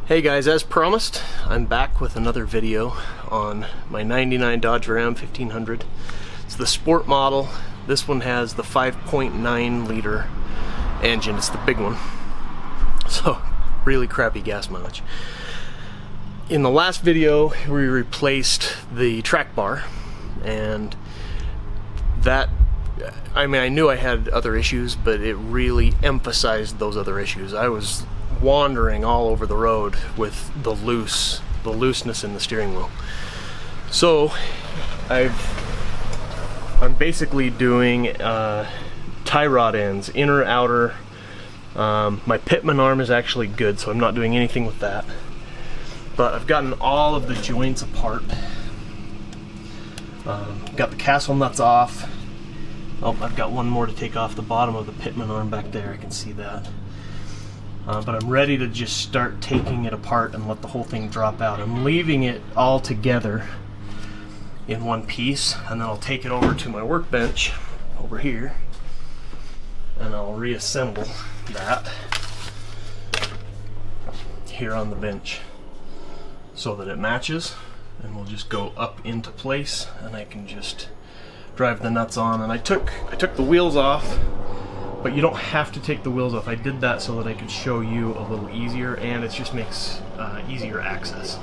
Hey guys, as promised, I'm back with another video on my 99 Dodge Ram 1500. It's the sport model. This one has the 5.9 liter engine. It's the big one. So, really crappy gas mileage. In the last video, we replaced the track bar, and that, I mean, I knew I had other issues, but it really emphasized those other issues. I was wandering all over the road with the looseness in the steering wheel. So I'm basically doing tie rod ends, inner, outer. My pitman arm is actually good, so I'm not doing anything with that. But I've gotten all of the joints apart. Got the castle nuts off. Oh, I've got one more to take off the bottom of the pitman arm back there. I can see that. But I'm ready to just start taking it apart and let the whole thing drop out. I'm leaving it all together in one piece, and then I'll take it over to my workbench over here, and I'll reassemble that here on the bench so that it matches, and we'll just go up into place, and I can just drive the nuts on. And I took the wheels off, but you don't have to take the wheels off. I did that so that I could show you a little easier, and it just makes easier access.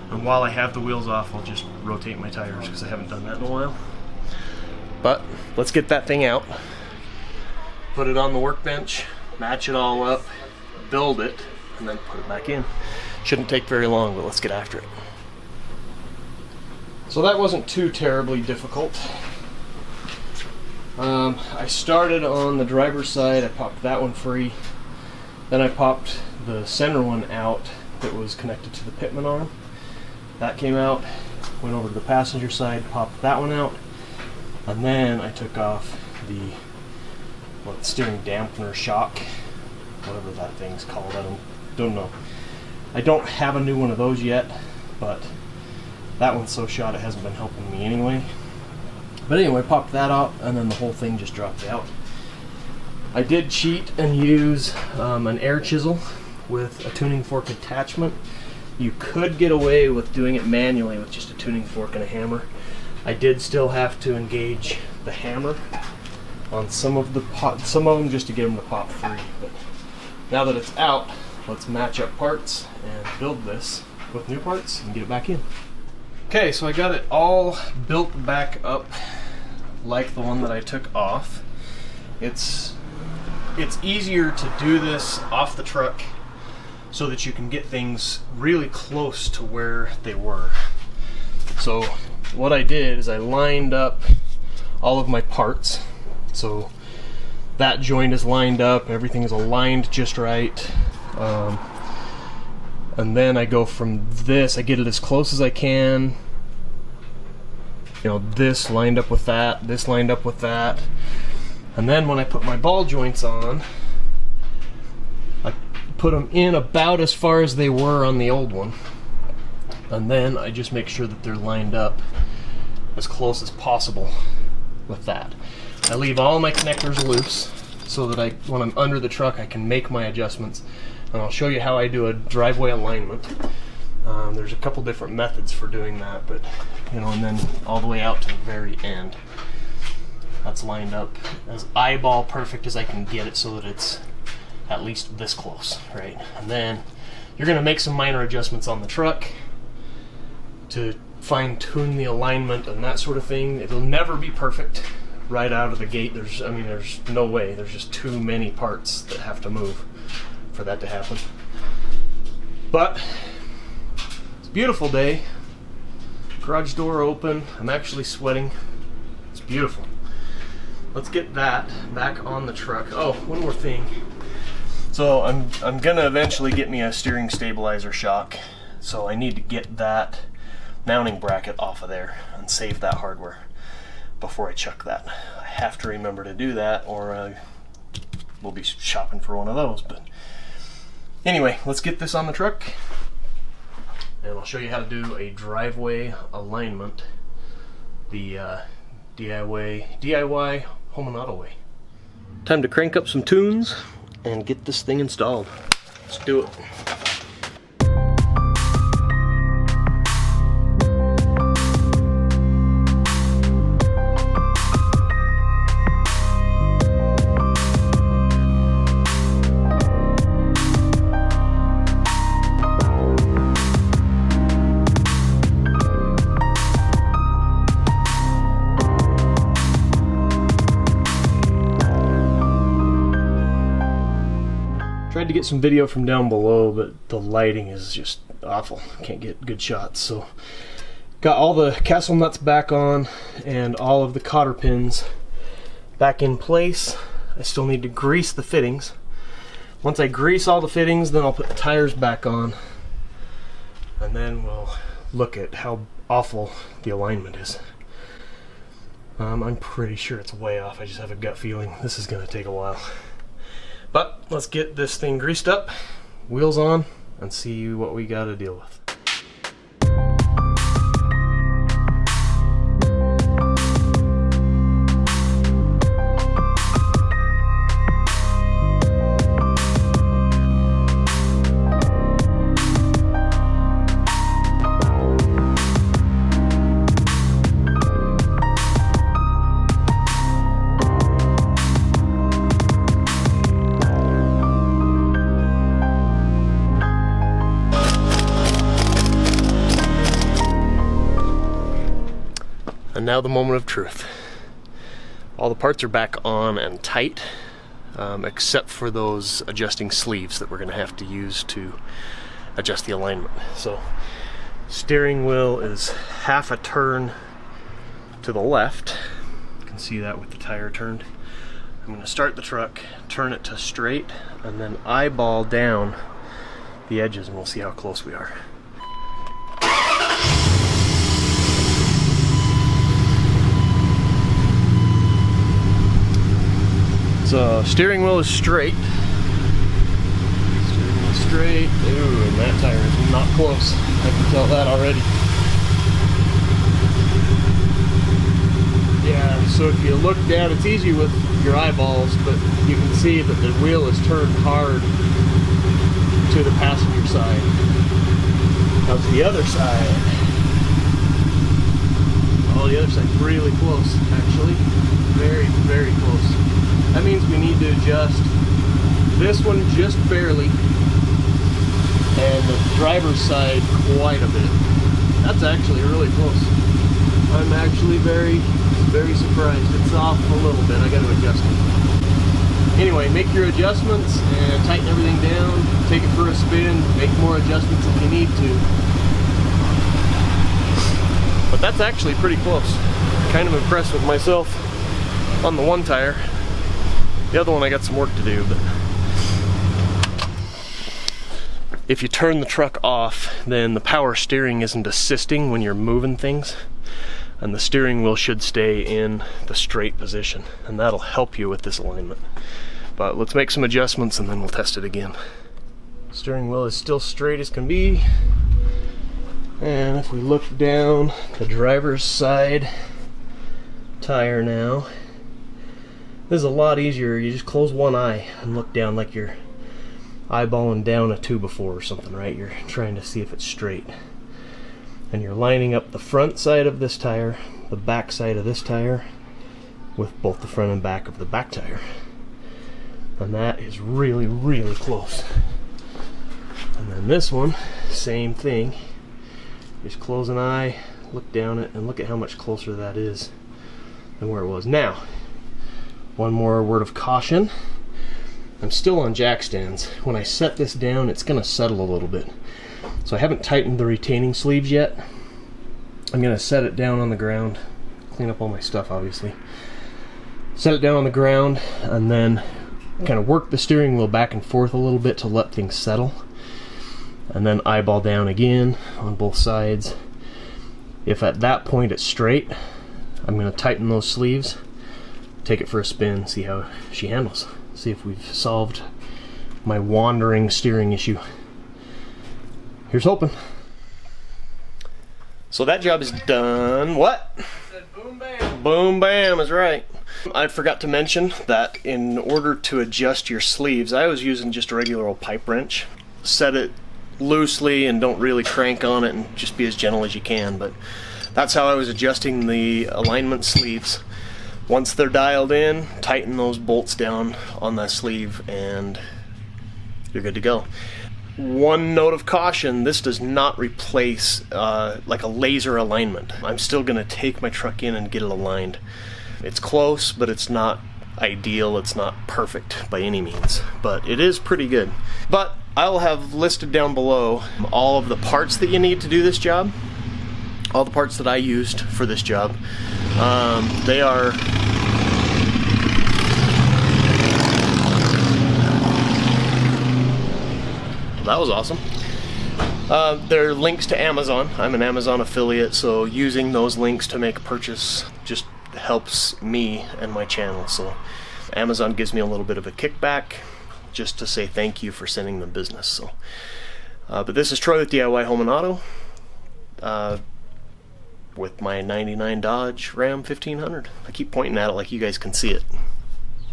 And while I have the wheels off, I'll just rotate my tires because I haven't done that in a while. But let's get that thing out, put it on the workbench, match it all up, build it, and then put it back in. Shouldn't take very long, but let's get after it. So that wasn't too terribly difficult. I started on the driver's side. I popped that one free. Then I popped the center one out that was connected to the pitman arm. That came out. Went over to the passenger side, popped that one out. And then I took off the steering dampener shock, whatever that thing's called. I don't know. I don't have a new one of those yet, but that one's so shot it hasn't been helping me anyway. But anyway, popped that out, and then the whole thing just dropped out. I did cheat and use an air chisel with a tuning fork attachment. You could get away with doing it manually with just a tuning fork and a hammer. I did still have to engage the hammer on some of them just to get them to pop free. But now that it's out, let's match up parts and build this with new parts and get it back in. Okay, so I got it all built back up like the one that I took off. It's easier to do this off the truck so that you can get things really close to where they were. So what I did is I lined up all of my parts. So that joint is lined up, everything is aligned just right. And then I go from this, I get it as close as I can. You know, this lined up with that, this lined up with that. And then when I put my ball joints on, I put them in about as far as they were on the old one. And then I just make sure that they're lined up as close as possible with that. I leave all my connectors loose so that when I'm under the truck, I can make my adjustments. And I'll show you how I do a driveway alignment. There's a couple different methods for doing that, but you know, and then all the way out to the very end. That's lined up as eyeball perfect as I can get it so that it's at least this close, right? And then you're gonna make some minor adjustments on the truck to fine tune the alignment and that sort of thing. It'll never be perfect right out of the gate. There's no way. There's just too many parts that have to move for that to happen. But it's a beautiful day. Garage door open. I'm actually sweating. It's beautiful. Let's get that back on the truck. Oh, one more thing. So I'm gonna eventually get me a steering stabilizer shock. So I need to get that mounting bracket off of there and save that hardware before I chuck that. I have to remember to do that, or we'll be shopping for one of those. But anyway, let's get this on the truck, and I'll show you how to do a driveway alignment the DIY home and auto way. Time to crank up some tunes and get this thing installed. Let's do it. tried to get some video from down below, but the lighting is just awful. Can't get good shots. So got all the castle nuts back on and all of the cotter pins back in place. I still need to grease the fittings. Once I grease all the fittings, then I'll put the tires back on, and then we'll look at how awful the alignment is. I'm pretty sure it's way off. I just have a gut feeling this is going to take a while. But let's get this thing greased up, wheels on, and see what we got to deal with. And now the moment of truth. All the parts are back on and tight, except for those adjusting sleeves that we're going to have to use to adjust the alignment. So steering wheel is half a turn to the left. You can see that with the tire turned. I'm going to start the truck, turn it to straight, and then eyeball down the edges, and we'll see how close we are. So steering wheel is straight. Steering wheel is straight. Ooh, and that tire is not close. I can tell that already. Yeah, so if you look down, it's easy with your eyeballs, but you can see that the wheel is turned hard to the passenger side. Now to the other side. Oh, the other side's really close, actually. Very, very close. That means we need to adjust this one just barely, and the driver's side quite a bit. That's actually really close. I'm actually very, very surprised. It's off a little bit. I got to adjust it. Anyway, make your adjustments and tighten everything down. Take it for a spin. Make more adjustments if you need to. But that's actually pretty close. Kind of impressed with myself on the one tire. The other one I got some work to do, but if you turn the truck off, then the power steering isn't assisting when you're moving things, and the steering wheel should stay in the straight position, and that'll help you with this alignment. But let's make some adjustments and then we'll test it again. Steering wheel is still straight as can be, and if we look down the driver's side tire now, this is a lot easier. You just close one eye and look down like you're eyeballing down a 2x4 or something, right? You're trying to see if it's straight. And you're lining up the front side of this tire, the back side of this tire, with both the front and back of the back tire. And that is really, really close. And then this one, same thing. Just close an eye, look down it, and look at how much closer that is than where it was. Now, one more word of caution. I'm still on jack stands. When I set this down, it's going to settle a little bit. So I haven't tightened the retaining sleeves yet. I'm going to set it down on the ground, clean up all my stuff obviously. Set it down on the ground and then kind of work the steering wheel back and forth a little bit to let things settle. And then eyeball down again on both sides. If at that point it's straight, I'm going to tighten those sleeves, take it for a spin, see how she handles. See if we've solved my wandering steering issue. Here's hoping. So that job is done. What? I said boom bam. Boom bam is right. I forgot to mention that in order to adjust your sleeves, I was using just a regular old pipe wrench. Set it loosely and don't really crank on it and just be as gentle as you can, but that's how I was adjusting the alignment sleeves. Once they're dialed in, tighten those bolts down on that sleeve and you're good to go. One note of caution, this does not replace like a laser alignment. I'm still going to take my truck in and get it aligned. It's close, but it's not ideal, it's not perfect by any means, but it is pretty good. But I'll have listed down below all of the parts that you need to do this job, all the parts that I used for this job. They are that was awesome. There are links to Amazon. I'm an Amazon affiliate, so using those links to make a purchase just helps me and my channel. So Amazon gives me a little bit of a kickback just to say thank you for sending them business. So, but this is Troy with DIY Home and Auto with my 99 Dodge Ram 1500. I keep pointing at it like you guys can see it.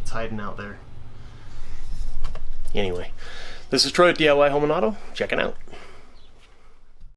It's hiding out there. Anyway, this is Troy with DIY Home and Auto. Checking out.